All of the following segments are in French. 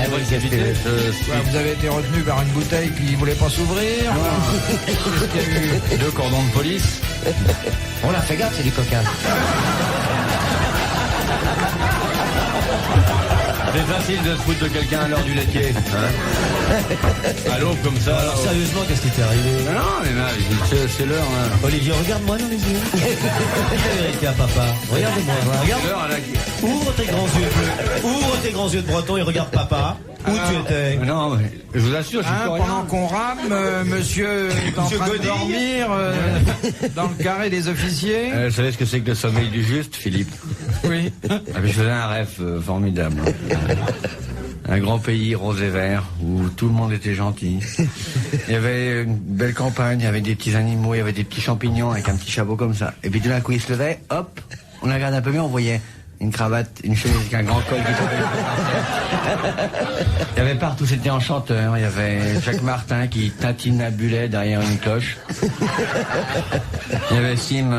votre capacité. Vous avez été retenu par une bouteille qui voulait pas s'ouvrir. Qu'est-ce qu'il y a eu? 2 cordons de police. On l'a fait gaffe, c'est du coca. C'est facile de se foutre de quelqu'un à l'heure du laitier. Hein. À l'aube comme ça. Alors sérieusement, qu'est-ce qui t'est arrivé? Non, mais là, c'est l'heure. Hein. Olivier, regarde-moi dans les yeux. Dis la vérité à papa. Regarde-moi. Regarde. L'heure à la... Ouvre tes grands yeux bleus. Ouvre tes grands yeux de breton et regarde papa. Où tu étais? Non, mais je vous assure, je suis pas Pendant rien. qu'on rame, monsieur est en Monsieur train de Godille. dormir dans le carré des officiers. Vous savez ce que c'est que le sommeil du juste, Philippe? Oui. Ah, mais je faisais un rêve formidable. Un grand pays rose et vert où tout le monde était gentil. Il y avait une belle campagne, il y avait des petits animaux, il y avait des petits champignons avec un petit chapeau comme ça. Et puis tout d'un coup, il se levait, hop, on regardait un peu mieux, on voyait une cravate, une chemise avec un grand col qui tombait. Il y avait partout, c'était enchanteur. Il y avait Jacques Martin qui tintinabulait derrière une cloche. Il y avait Sim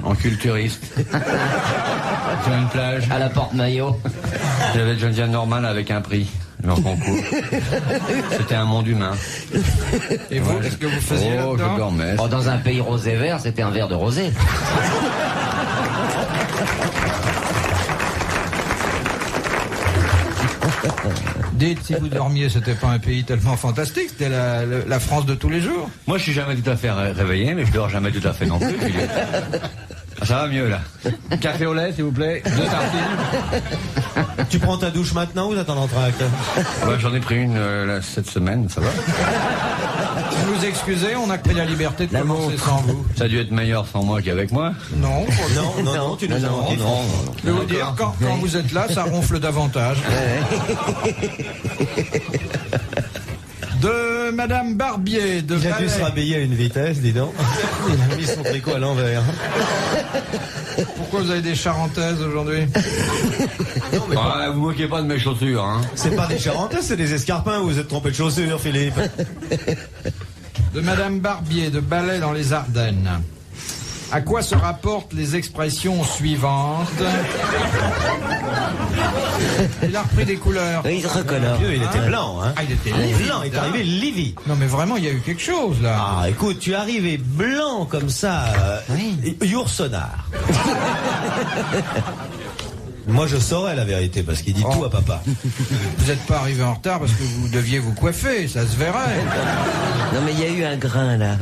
en culturiste sur une plage. À la porte-maillot. Il y avait Geneviève Normal avec un prix, leur concours. C'était un monde humain. Et vous, qu'est-ce que vous faisiez Oh, je là-dedans? dormais. Oh, dans un pays rosé vert, c'était un verre de rosé. Dites, si vous dormiez, c'était pas un pays tellement fantastique, c'était la France de tous les jours. Moi, je suis jamais tout à fait réveillé, mais je dors jamais tout à fait non plus. Ah, ça va mieux, là. Café au lait, s'il vous plaît. 2 tartines. Tu prends ta douche maintenant ou t'attends l'entraque? Ouais, j'en ai pris une là, cette semaine, ça va. Vous nous excusez, on a pris la liberté de commencer sans vous. Ça a dû être meilleur sans moi qu'avec moi. Non, Non, tu nous as menti. je vais vous dire, quand vous êtes là, ça ronfle davantage. De Madame Barbier, de Il a dû Ballet. se rhabiller à une vitesse, dis donc. Il a mis son tricot à l'envers. Pourquoi vous avez des charentaises aujourd'hui? Ah, vous moquez pas de mes chaussures, hein. C'est pas des charentaises, c'est des escarpins. Vous vous êtes trompé de chaussures, Philippe. De Madame Barbier, de Ballet dans les Ardennes. À quoi se rapportent les expressions suivantes? Il a repris des couleurs. Oui, il se recolore. Dieu, il était blanc, hein. Ah, il était Blanc, il est arrivé livide. Non, mais vraiment, il y a eu quelque chose, là. Ah, écoute, tu es arrivé blanc comme ça, Yoursonard. Moi, je saurais la vérité, parce qu'il dit tout à papa. Vous n'êtes pas arrivé en retard parce que vous deviez vous coiffer, ça se verrait. Non, mais il y a eu un grain, là.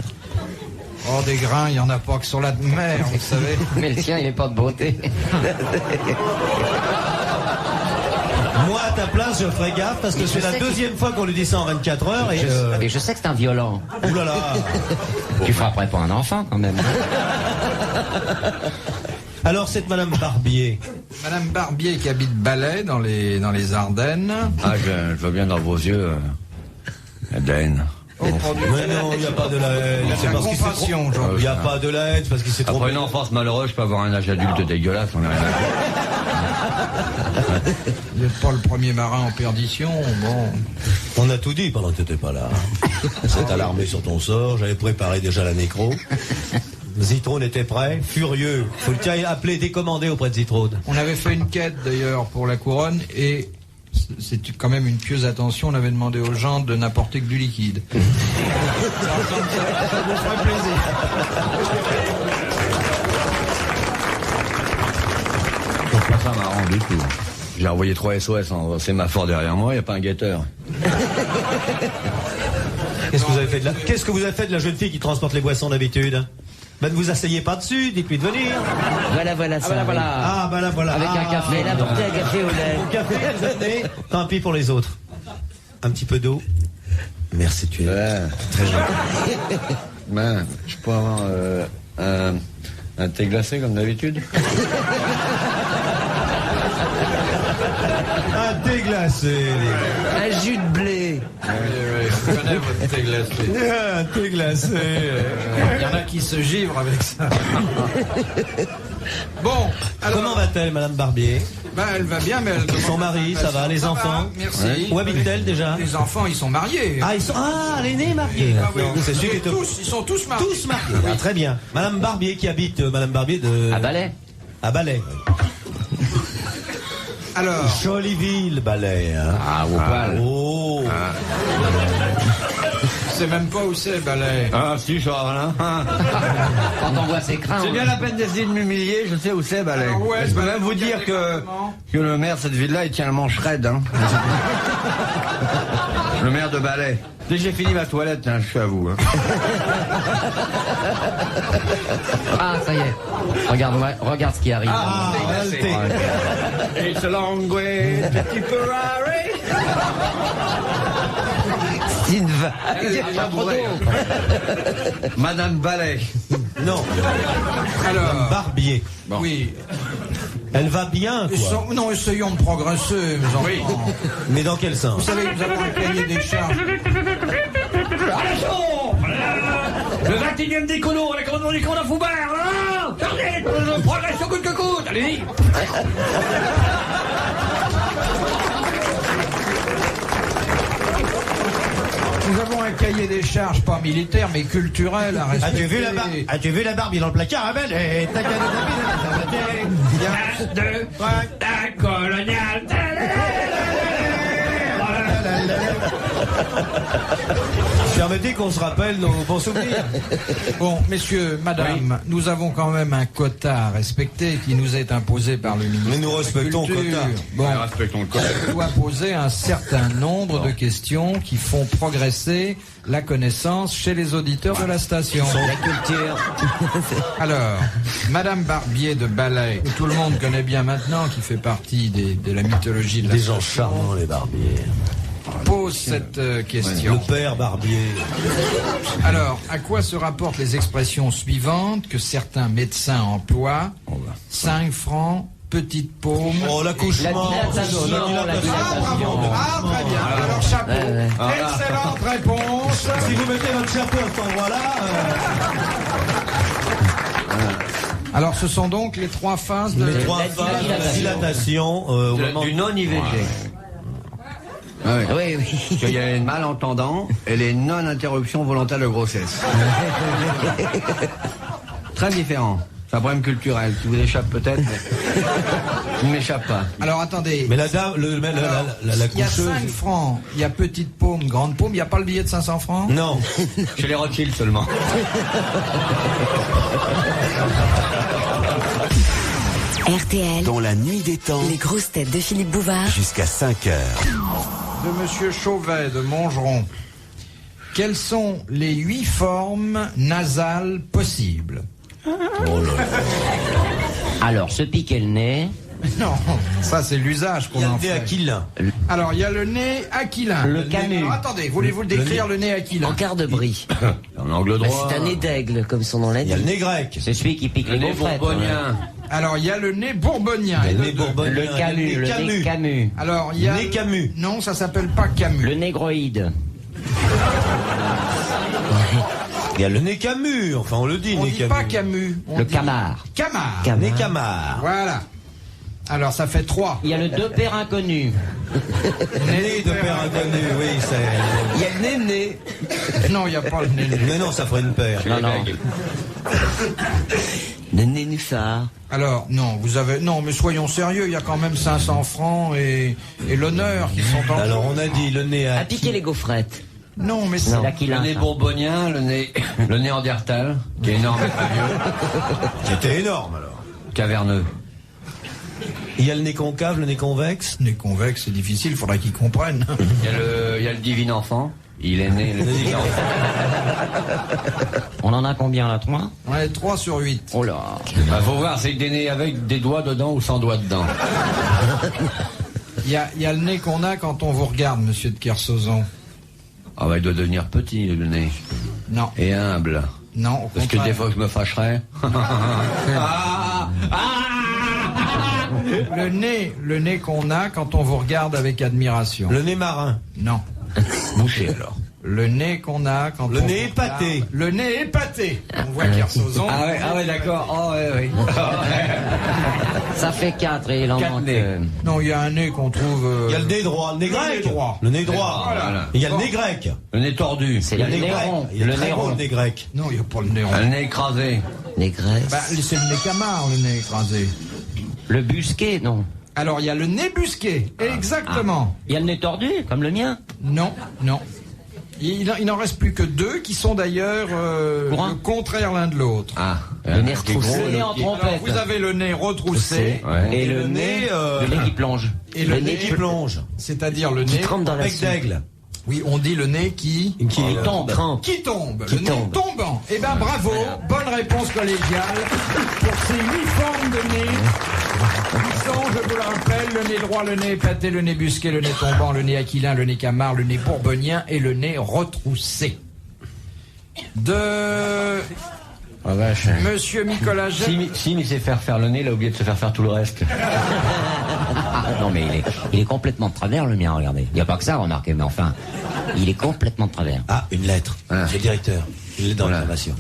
Oh, des grains, il n'y en a pas que sur la mer, vous savez. Mais le tien, il n'est pas de beauté. Moi, à ta place, je ferais gaffe, parce que Mais c'est je la sais deuxième fois qu'on lui dit ça en 24 heures, et... Mais je sais que c'est un violent. Oulala. Tu frapperais pas un enfant, quand même. Alors, cette Madame Barbier. Madame Barbier qui habite Ballet dans les Ardennes. Ah, je vois bien dans vos yeux la haine. Oh, mon Dieu. Mais non, il n'y a pas de la haine. C'est la compassion, Il aujourd'hui. n'y a pas de la haine, c'est parce qu'il s'est trompé. Après une enfance malheureuse, je peux avoir un âge adulte dégueulasse. On a rien à dire. Vous n'êtes pas le premier marin en perdition, bon. On a tout dit pendant que tu n'étais pas là. On s'est alarmé sur ton sort, j'avais préparé déjà la nécro. Zitrone était prêt, furieux. Faut le tiens appeler, décommander auprès de Zitrone. On avait fait une quête d'ailleurs pour la couronne et c'est quand même une pieuse attention. On avait demandé aux gens de n'apporter que du liquide. Ça vous ferait plaisir. C'est pas ça marrant du tout. J'ai envoyé 3 SOS en sémaphore derrière moi, il n'y a pas un guetteur. Qu'est-ce que vous avez fait de la jeune fille qui transporte les boissons d'habitude? Ben, ne vous asseyez pas dessus, dites-lui de venir. Voilà, ça. Ah, ben là, voilà. Avec un café. Elle a apporté un café au lait. Au café, vous amenez. Tant pis pour les autres. Un petit peu d'eau. Merci, tu es très gentil. Ben, je peux avoir un thé glacé comme d'habitude. Un thé glacé. Un jus de blé. Je connais votre thé glacé. Un thé glacé. Il y en a qui se givrent avec ça. Bon, alors, Comment va-t-elle, Madame Barbier? bah, elle va bien, mais elle Son mari, ça va, les enfants? Merci. Où habite-t-elle déjà? Les enfants, ils sont mariés. Ah, elle est née mariée. Ah oui, C'est celui qui est ils sont tous mariés. tous mariés. Ah, très bien. Madame Barbier qui habite, Madame Barbier de... À Balai. À Balai. Alors, Jolie ville, Balai. Hein. Ah, au poil. Oh. je sais même pas où c'est, Balai. Ah, si, Charles, hein. Quand on voit ses crins. C'est bien la peine d'essayer de m'humilier, je sais où c'est, Balai. Alors, ouais, je peux Balai, même vous regardez dire exactement. que le maire de cette ville-là, il tient le manche raide, hein. Le maire de Balai. Dès que j'ai fini ma toilette, hein, je suis à vous. Hein. Ah, ça y est. Regarde ce qui arrive. Ah, réalité. It's a long way to Tipperary. C'est une vague. Madame Balai. Non, Alors, Barbier. oui. Elle va bien, quoi. Non, essayons de progresser, mes enfants. Mais dans quel Vous sens? savez, nous avons un cahier des charges. Attention! Le 21e décono, les commandements du camp à Foubert, là! Chargez, progression coûte que coûte, allez-y! Nous avons un cahier des charges, pas militaire, mais culturel à respecter. As-tu vu la Barbie dans le placard, Abel? Et ta gueule De la coloniale. Permettez qu'on se rappelle nos bons souvenirs. Bon, messieurs, madame, nous avons quand même un quota à respecter qui nous est imposé par le ministre. Mais nous respectons le quota. Bon, Respectons le code. on doit poser un certain nombre de questions qui font progresser la connaissance chez les auditeurs de la station. La culture. Alors, madame Barbier de Balai, que tout le monde connaît bien maintenant, qui fait partie de la mythologie de la Des gens station, charmants, les Barbiers. pose cette question. Le père Barbier. Alors, à quoi se rapportent les expressions suivantes que certains médecins emploient? 5 francs, petite paume. Oh, l'accouchement. La dilatation. Ah, bravo. Ah, très bien. Alors, chapeau. Excellente réponse. Si vous mettez votre chapeau à cet endroit-là, Alors, ce sont donc les 3 phases de... les 3 la phases de la dilatation. dilatation au moment Du non-IVG. Oui, oui. Il y a les malentendants et les non-interruptions volontaires de grossesse. Très différent. C'est un problème culturel qui vous échappe peut-être, mais il ne m'échappe pas. Alors, attendez. Mais la dame, la Il y a coucheuse. 5 francs, il y a petite paume, grande paume, il n'y a pas le billet de 500 francs? Non. Chez les Rothschild seulement. RTL, Dans la nuit des temps, les grosses têtes de Philippe Bouvard jusqu'à 5 heures. De Monsieur Chauvet de Montgeron. Quelles sont les 8 formes nasales possibles? Alors, se piquer le nez. Non, ça c'est l'usage Il qu'on y a en le nez fait. aquilin. Alors, il y a le nez aquilin. Le camus. Alors, attendez, voulez-vous le décrire, le nez aquilin? En quart de brie. En angle Bah, droit. c'est un nez d'aigle, comme son nom Il y a l'indique. le nez grec. C'est celui qui pique Le les nez gaufrettes. bourbonien. Alors, il y a le nez bourbonien. Il y a et le le nez deux. bourbonien. Le camus, le nez camus. Alors, il y a... Nez Camus. Non, ça s'appelle pas Camus. Le négroïde. Il y a le nez Camus. Enfin, on le dit, On nez dit Camus. pas Camus. On Le dit camard. Camard. Nez Camard. Voilà. Alors, ça fait 3. Il y a le deux pères inconnus. Nez de père inconnu, oui, c'est... Il y a le néné. Non, il n'y a pas le nez. Mais non, ça ferait une paire. Non, non. Le nénuphar. Alors, non, vous avez... Non, mais soyons sérieux, il y a quand même 500 francs et l'honneur qui sont en Alors, jeu. on a dit le nez À à... piquer les gaufrettes. Non, mais c'est... C'est Le l'aquilin. nez ça. bourbonien, le nez néandertal, qui est énorme et très vieux, C'était énorme, alors. caverneux. Il y a le nez concave, le nez convexe. Nez convexe, c'est difficile, il faudrait qu'ils comprennent. Il y a le divin enfant. Il est né le divin enfant. On en a combien là? 3? Ouais, 3 sur 8. Oh là. Bah, faut voir, c'est des nez avec des doigts dedans ou sans doigts dedans. Il y a le nez qu'on a quand on vous regarde, monsieur de Kersozon. Ah bah, il doit devenir petit, le nez. Non, Et humble. non, au Parce que contraire. des fois que je me fâcherais. Le nez qu'on a quand on vous regarde avec admiration. Le nez marin. Non. Bouché alors. Le nez qu'on a quand Le on nez vous regarde. épaté. Le nez épaté. On voit Kersozon. Ah ouais, d'accord. Oh ouais, oui. Ça fait 4 et il en 4 manque. nez. Non, il y a un nez qu'on trouve... Il y a le nez droit, le nez Le grec. nez droit. Le nez droit. Voilà. Il y a le Bon. nez grec. Le nez tordu. C'est Il y a le le nez nez grec. rond. Il est Le très nez beau, rond. le nez grec. Non, il n'y a pas le nez rond. Le nez écrasé. Les graisses. Bah, c'est le nez camard, le nez écrasé. Le busquet, non. Alors, il y a le nez busqué. Exactement. Il y a le nez tordu, comme le mien. Non. Il n'en reste plus que 2 qui sont d'ailleurs le contraire l'un de l'autre. Ah, Le nez qui est retroussé. gros, Le nez en Alors, trompette. vous avez le nez retroussé. Ouais. Et le nez qui plonge. Et Le nez qui plonge. c'est-à-dire le Qui nez. trempe dans la Bec soupe. d'aigle. Oui, on dit le nez qui tombe. Trempe. Qui tombe. Qui Le nez tombe. tombant. Eh ben bravo, bonne réponse collégiale pour ces 8 formes de nez. Qui sont, je vous le rappelle, le nez droit, le nez épaté, le nez busqué, le nez tombant, le nez aquilin, le nez camard, le nez bourbonien et le nez retroussé. De Ah vache. Monsieur Nicolas Jacques. Si il sait faire le nez, il a oublié de se faire tout le reste. Ah, non, mais il est complètement de travers, le mien, regardez. Il n'y a pas que ça, remarquez, mais enfin, il est complètement de travers. Ah, une lettre. Ah. J'ai le directeur. Il est dans Voilà. l'information.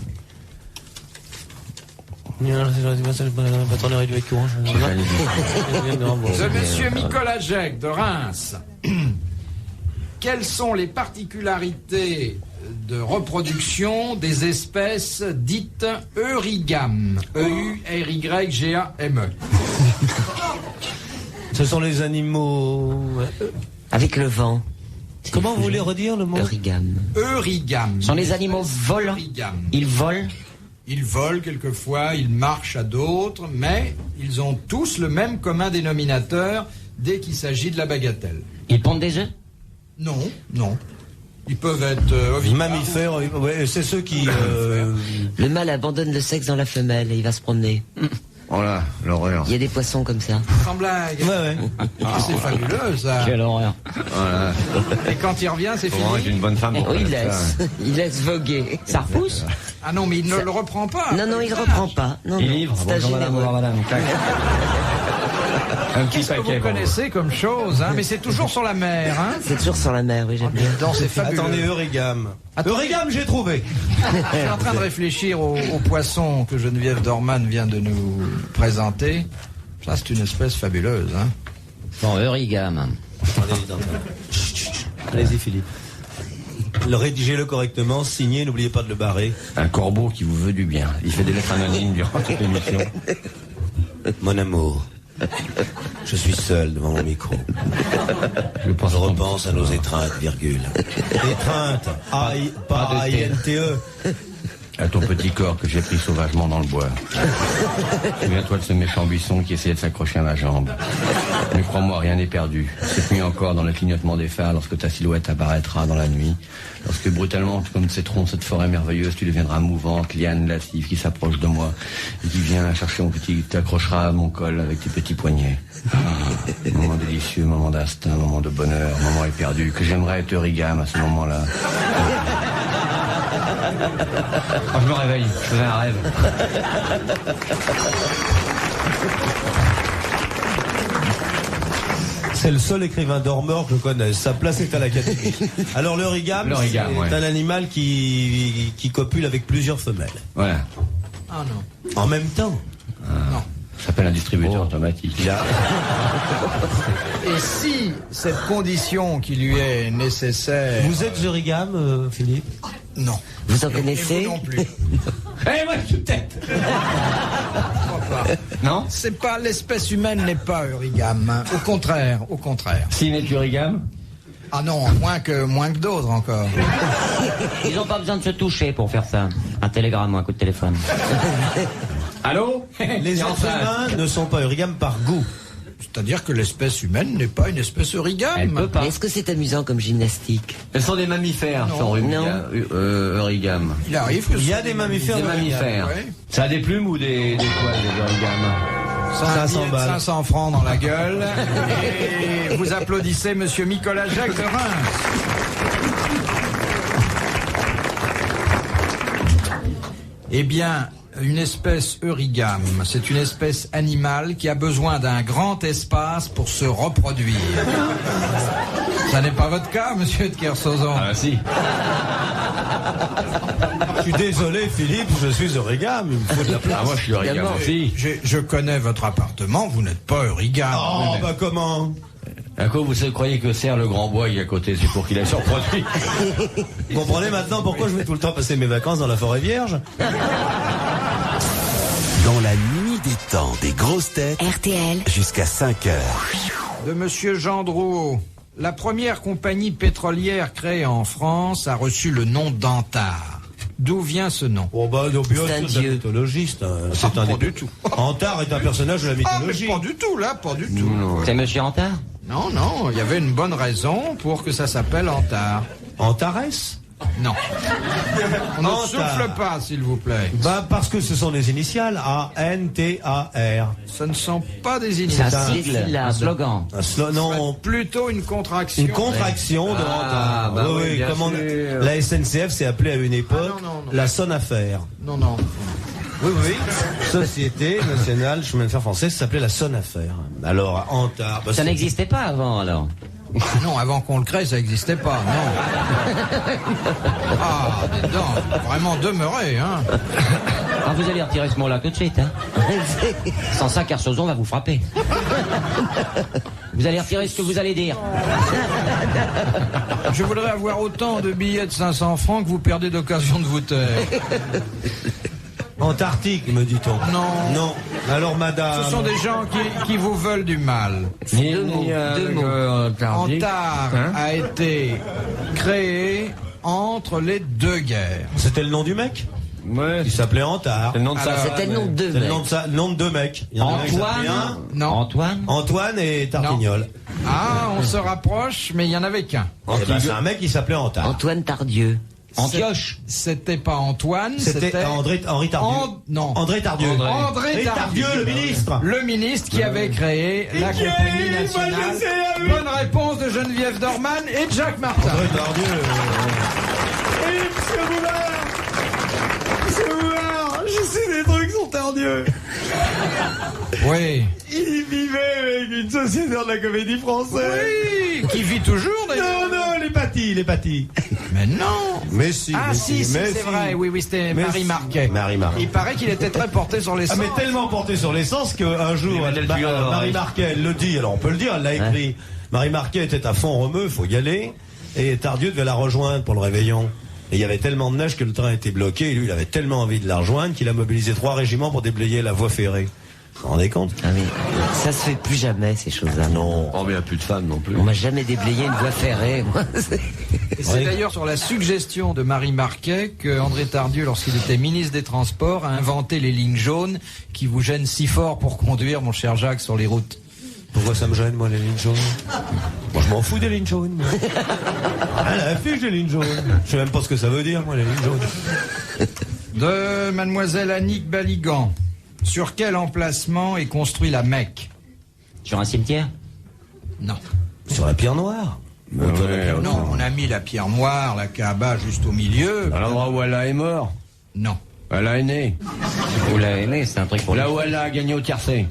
De Monsieur Nicolas Jacques de Reims. Quelles sont les particularités de reproduction des espèces dites eurigames? E-U-R-Y-G-A-M-E. Ce sont les animaux. Avec le vent. Comment vous voulez redire le mot? Origame. Eurigames. Ce sont les animaux volants. Eurigames. Ils volent. Ils volent quelquefois, ils marchent à d'autres, mais ils ont tous le même commun dénominateur dès qu'il s'agit de la bagatelle. Ils pondent des œufs. Non. Ils peuvent être ovipares. Mammifères, ouais, c'est ceux qui. Le mâle abandonne le sexe dans la femelle et il va se promener. Oh là, l'horreur. Il y a des poissons comme ça. Sans blague. Ouais. Ah, c'est fabuleux ça. Quelle horreur. Voilà. Et quand il revient, c'est Faut vraiment être fini. une bonne femme pour Oh, il faire ça. laisse. Il laisse voguer. Ça repousse. Ah non, mais il ne le reprend pas. Non, il reprend pas. Non, Il non. livre. C'est un Bonjour madame, généreux. bonjour madame. Clac. Un petit Qu'est-ce que paquet. vous connaissez comme chose, hein? Mais c'est toujours sur la mer, hein? C'est toujours sur la mer, oui, j'aime bien. Non, c'est fabuleux. Attendez, Eurigame. Attendez. Eurigame, j'ai trouvé. Je suis en train de réfléchir au poisson que Geneviève Dorman vient de nous présenter. Ça, c'est une espèce fabuleuse, hein? Bon, Eurigame. Allez-y, Philippe. Rédigez-le correctement, signez, n'oubliez pas de le barrer. Un corbeau qui vous veut du bien. Il fait des lettres anonymes durant toute l'émission. Mon amour, je suis seul devant mon micro. pense Je repense à nos étreintes, virgule. Étreintes, pas A-I-N-T-E. À ton petit corps que j'ai pris sauvagement dans le bois. Souviens-toi de ce méchant buisson qui essayait de s'accrocher à ma jambe. Mais crois-moi, rien n'est perdu. Cette nuit encore, dans le clignotement des phares, lorsque ta silhouette apparaîtra dans la nuit, lorsque brutalement, comme ces troncs, cette forêt merveilleuse, tu deviendras mouvante, liane lascive qui s'approche de moi et qui vient chercher mon petit, t'accrochera à mon col avec tes petits poignets. Moment délicieux, moment d'instinct, moment de bonheur, moment éperdu, que j'aimerais être Eurigame à ce moment-là. Quand je me réveille, je faisais un rêve. C'est le seul écrivain dormeur que je connaisse. Sa place est à l'Académie. Alors l'Eurigame, c'est ouais. un animal qui copule avec plusieurs femelles. Voilà. Ah non. En même temps. Non. Ça s'appelle un distributeur automatique. Il a... Et si cette condition qui lui est nécessaire... Vous êtes Eurigame, Philippe? Non. Vous en Et connaissez? vous non plus. Eh, moi, je suis peut-être. Non? C'est pas, l'espèce humaine n'est pas Eurigame. Hein. Au contraire. S'il est Eurigame? Ah non, moins que d'autres encore. Ils n'ont pas besoin de se toucher pour faire ça. Un télégramme ou un coup de téléphone. Allô? Les êtres humains ne sont pas Eurigame par goût. C'est-à-dire que l'espèce humaine n'est pas une espèce Eurigame. Elle peut pas. Mais est-ce que c'est amusant comme gymnastique? Ce sont des mammifères, Non. Eurigame. Il arrive que Il y a des mammifères Des d'Eurigame. mammifères. Ouais. Ça a des plumes ou des poils, des Eurigames? 500 balles. 500 francs dans la gueule. Et vous applaudissez Monsieur Nicolas Jacques de Reims. Eh bien, une espèce Eurigame, c'est une espèce animale qui a besoin d'un grand espace pour se reproduire. Ça n'est pas votre cas, Monsieur de Kersauzon. Ah bah si. Je suis désolé, Philippe, je suis Eurigame. Il me faut de la place. Ah, moi je suis Eurigame aussi. Je connais votre appartement, vous n'êtes pas Eurigame. Oh, bah comment? À quoi vous croyez que sert le grand bois qui est à côté? C'est pour qu'il aille se reproduire. Vous comprenez maintenant pourquoi je vais tout le temps passer mes vacances dans la forêt vierge? Dans la nuit des temps des grosses têtes RTL. jusqu'à 5 heures. De Monsieur Jean Drouot. La première compagnie pétrolière créée en France a reçu le nom d'Antar. D'où vient ce nom? Oh bah, non, bien C'est un sûr, c'est un dieu. mythologiste. C'est un pas des- du tout. Antar est un personnage de la Ah, mais mythologie. pas du tout, là, pas du tout. C'est Monsieur Antard? Non, non, il y avait une bonne raison pour que ça s'appelle Antar. Antares? Non. On ne Antar. souffle pas, s'il vous plaît. Bah, parce que ce sont des initiales. A-N-T-A-R. Ce ne sont pas des C'est initiales. un Des sigle, syllabes. un slogan. Non, Plutôt une contraction. une contraction de Antar. bah Oui, oui, oui, bien comme sûr. la SNCF s'est appelée à une époque Ah, non. la Sonaffaire. Non, non. Oui, oui. Société nationale chemin de fer français, ça s'appelait la Sonaffaire. Alors, Antar. Bah, Ça c'est- n'existait pas avant, alors. Non, avant qu'on le crée, ça n'existait pas, non. Ah, dis donc, vraiment demeuré, hein. Ah, vous allez retirer ce mot-là tout de suite, hein. Sans ça, Kersozon va vous frapper. Vous allez retirer ce que vous allez dire. Je voudrais avoir autant de billets de 500 francs que vous perdez d'occasion de vous taire. Antarctique, me dit-on. Non. Non. Alors, madame. Ce sont des gens qui vous veulent du mal. Deux mots. Antar a été créé entre les deux guerres. C'était le nom du mec? Ouais, Il s'appelait Antar. c'est le nom de ça. C'était le nom de deux C'est le mecs. nom de ça, le nom de deux mecs. Il y en a un qui s'appelait Antoine. Non. Antoine. Antoine et Tartignol. Ah, on se rapproche, mais il n'y en avait qu'un. Eh ben, c'est un mec qui s'appelait Antar. Antoine Tardieu. Antioche. C'était pas Antoine, C'était Henri Tardieu. Non. André Tardieu. André Tardieu, le ministre. Le ministre qui avait créé la compagnie nationale. Bonne réponse de Geneviève Dorman et de Jacques Martin. André Tardieu. je sais des trucs sur Tardieu. Oui. Il vivait avec une sociétaire de la comédie française. Oui, qui vit toujours d'ailleurs. Non, les pâtis. Mais non. Mais si. Ah mais si, mais c'est si. vrai. Oui, c'était Mais Marie si. Marquet. Marie Marquet. Il paraît qu'il était très porté sur les Ah, mais tellement porté sur l'essence qu'un jour, Marie Marquet, elle le dit, alors on peut le dire, elle l'a écrit. Marie Marquet était à fond remue, faut y aller. Et Tardieu devait la rejoindre pour le réveillon. Et il y avait tellement de neige que le train était bloqué. Et lui, il avait tellement envie de la rejoindre qu'il a mobilisé 3 régiments pour déblayer la voie ferrée. Vous vous rendez compte? Ah oui. Ça se fait plus jamais, ces choses-là. Non. Oh, mais il n'y a plus de femmes non plus. On m'a jamais déblayé une voie ferrée, moi. Et c'est d'ailleurs sur la suggestion de Marie Marquet que André Tardieu, lorsqu'il était ministre des Transports, a inventé les lignes jaunes qui vous gênent si fort pour conduire, mon cher Jacques, sur les routes. Pourquoi ça me gêne, moi, les lignes jaunes? Moi, je m'en fous des lignes jaunes. moi. Ah, la fiche des lignes jaunes. Je sais même pas ce que ça veut dire, moi, les lignes jaunes. De Mademoiselle Annick Baligan. Sur quel emplacement est construit la Mecque? Sur un cimetière. Non. Sur la pierre noire. Non, on a mis la pierre noire, la Kaaba juste au milieu. À l'endroit où Allah est mort. Non. Allah est né. Vous l'avez aimé, c'est un truc pour Là les- où Allah a gagné au tiercé.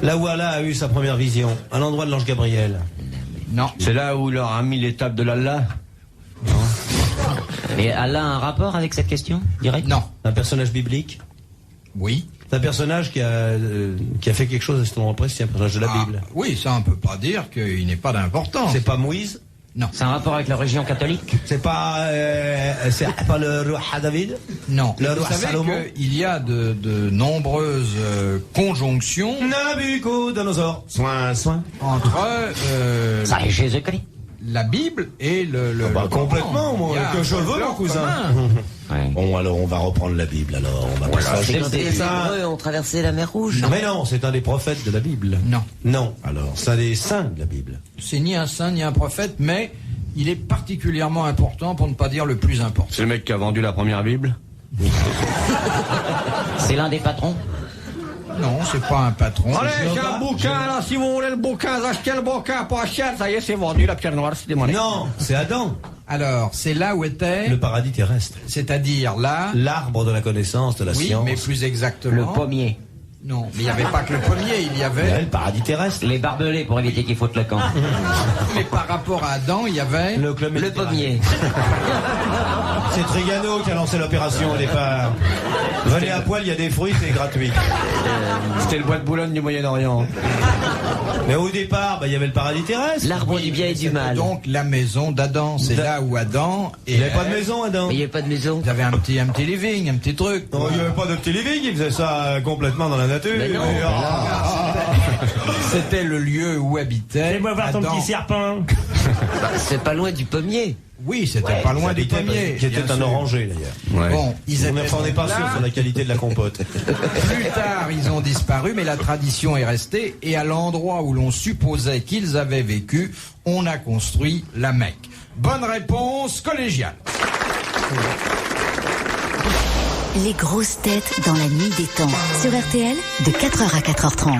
Là où Allah a eu sa première vision, à l'endroit de l'ange Gabriel. Non. C'est là où il leur a mis l'étape de l'Allah. Et Allah a un rapport avec cette question, direct? Non. Un personnage biblique. Oui. C'est un personnage qui a fait quelque chose à cet endroit précis, c'est un personnage de la Bible. Ah, oui, ça on peut pas dire qu'il n'est pas d'importance. C'est pas Moïse. Non. C'est un rapport avec la religion catholique? C'est pas le roi David. Non. Le Vous roi savez Salomon. qu'il y a de nombreuses conjonctions Nabucodonosor. Soin. entre Ça est Jésus-Christ. la Bible et le Bah, le complètement, Coran. moi, Il y a que je un veux, plan mon cousin. commun. Ouais. Bon, alors on va reprendre la Bible. Alors, on va pas C'est s'acheter. quand les ça. Hébreux ont traversé la mer Rouge. Mais non, c'est un des prophètes de la Bible. Non. Non. Alors, c'est un des saints de la Bible. C'est ni un saint ni un prophète, mais il est particulièrement important, pour ne pas dire le plus important. C'est le mec qui a vendu la première Bible. C'est l'un des patrons? Non, c'est pas un patron. Allez, j'ai un bouquin là, si vous voulez le bouquin, achetez le bouquin pas cher, ça y est, c'est vendu, la pierre noire, c'est démolé. Non, c'est Adam, Alors, c'est là où était, le paradis terrestre. c'est-à-dire là, L'arbre de la connaissance, de la oui, science. mais plus exactement. Le pommier. Non, mais il n'y avait pas que le premier, il y Ouais, avait, le paradis terrestre. Les barbelés pour éviter qu'ils foutent le camp. mais par rapport à Adam, il y avait, Le club Le pommier. C'est Trigano qui a lancé l'opération au départ. Venez à poil, il y a des fruits, c'est gratuit. C'était le bois de Boulogne du Moyen-Orient. Mais au départ, il y avait le paradis terrestre. L'arbre du bien et du mal. Donc la maison d'Adam, c'est là où Adam... Il n'avait pas de maison, Adam. Mais il n'y avait pas de maison. Ils avaient un petit living, un petit truc. Non, il n'y avait pas de petit living, il faisait ça complètement dans la nature. Mais non. C'était le lieu où habitait Fais-moi voir ton Adam. petit serpent. C'est pas loin du pommier. Oui, c'était pas loin du pommier. Qui était bien un sûr. oranger, d'ailleurs. Ouais. Bon, ils étaient On n'est pas là. sûr sur la qualité de la compote. Plus tard, ils ont disparu, mais la tradition est restée. Et à l'endroit où l'on supposait qu'ils avaient vécu, on a construit la Mecque. Bonne réponse collégiale. Les grosses têtes dans la nuit des temps. Sur RTL, de 4h à 4h30.